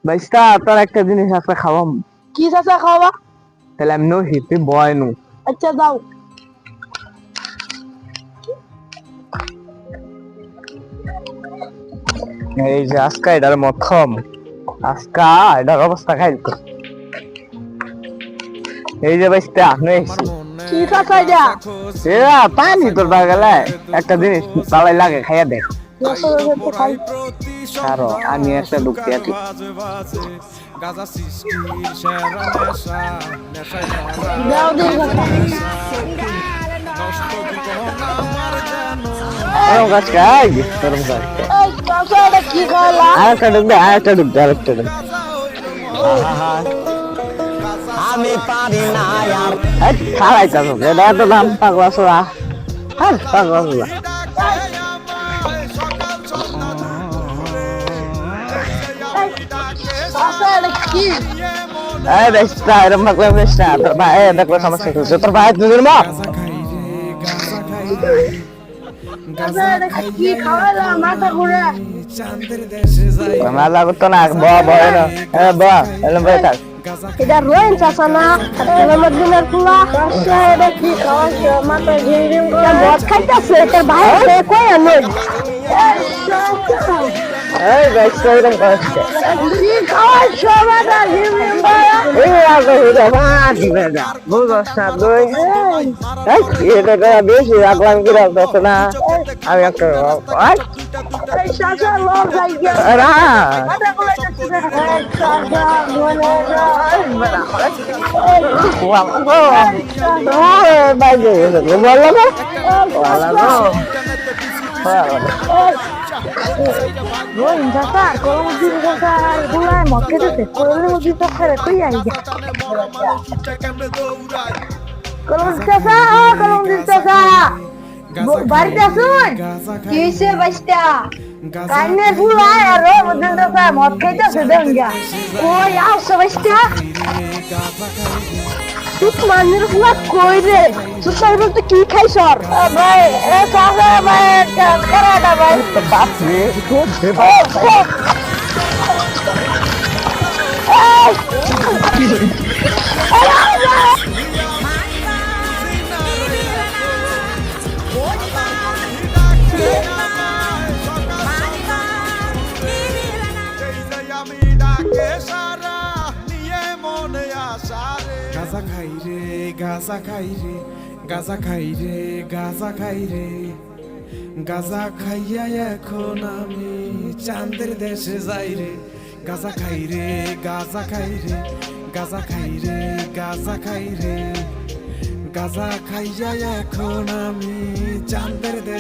বাইস্তা তোর একটা জিনিস একটা খাওয়াম। কি চাচা খাওয়া? তাহলে আমি নহি তুই বয় নু। আচ্ছা দাও। এই যে আজকা এটার মক্ষম আজকা এটার অবস্থা খাই তো। এই যে বাইস্তা নইছি কি চাচা এটা? এরা পানি তোর বাগালে একটা জিনিস ভালোই লাগে খাইয়া দেখ। খাই। কারো আমি একটা ঢুকতে আছি। দাও দিন এরকম গাছ খাই এরকম গাছ এই চাচা এটা কি খাওয়ালা? আরেকটা ঢুকবে আরেকটা ঢুকবে আরেকটা ঢুকবে। আমি পারি না আর খালাই চাচো এটা তো নাম পাগলা সোয়া। হ্যাঁ পাগলা সোয়া। চাচা এটা কি? এই বেস্তা এরকম পাগলা বেস্তা তোর ভাই দেখলো সমস্যা হচ্ছে তোর ভাই দুজন মা। চাচা এটা কি খাওয়ালা? মাথা ঘুরে। আমার লাগতো না বয় না ব এরকম বয়ে থাক। এটা রোয়েন চাচা না? আমার দিনের ফুলা। চাচা এটা কি খাওয়াচ্ছে? মাথা ঘিরিম করে মদ খাইতেছে। এটা বাইরে কই আনো? এই বেস্তা এরকম করছে কি খাওয়াচ্ছে? মাথা ঘিরিম করে। এই আগে এটা মা দিবে না বুঝছ না তুই। এই এটা বেশি রাখলাম কি রাখতো না আমি একটা এই চাচা লোক যাই গিয়া। না মাথা ঘুরে যাচ্ছে। এই চাচা মনে বললো রোহিন চাচা কলমুদ্দিন চাচা গুলায় মদ খেতেছে। কলমুদ্দিন চাচা কই আই গে? কলমুদ্দিন চাচা ও কলমুদ্দিন চাচা বাড়িতে আসুন। কি হইছে বাইস্তা? কাইনে ফুলায় আর রোহিন চাচা মদ খাইতেছে দেঙ্গা। কই আসছে বাইস্তা? তুই মানের ফুলা কই রে? সুসাই বলতে কি খাইছ? ভাই এ চাচা ভাই কারাটা ভাই বাপ রে গাজা খাই রে গাজা খাই রে গাজা খাই রে গাজা খাই রে গাজা খাইয়া এখন আমি চাঁদের দেশে যাই রে গাজা খাই রে গাজা খাই রে গাজা খাই রে গাজা খাই রে গাজা খাইয়া এখন আমি চাঁদের দেশে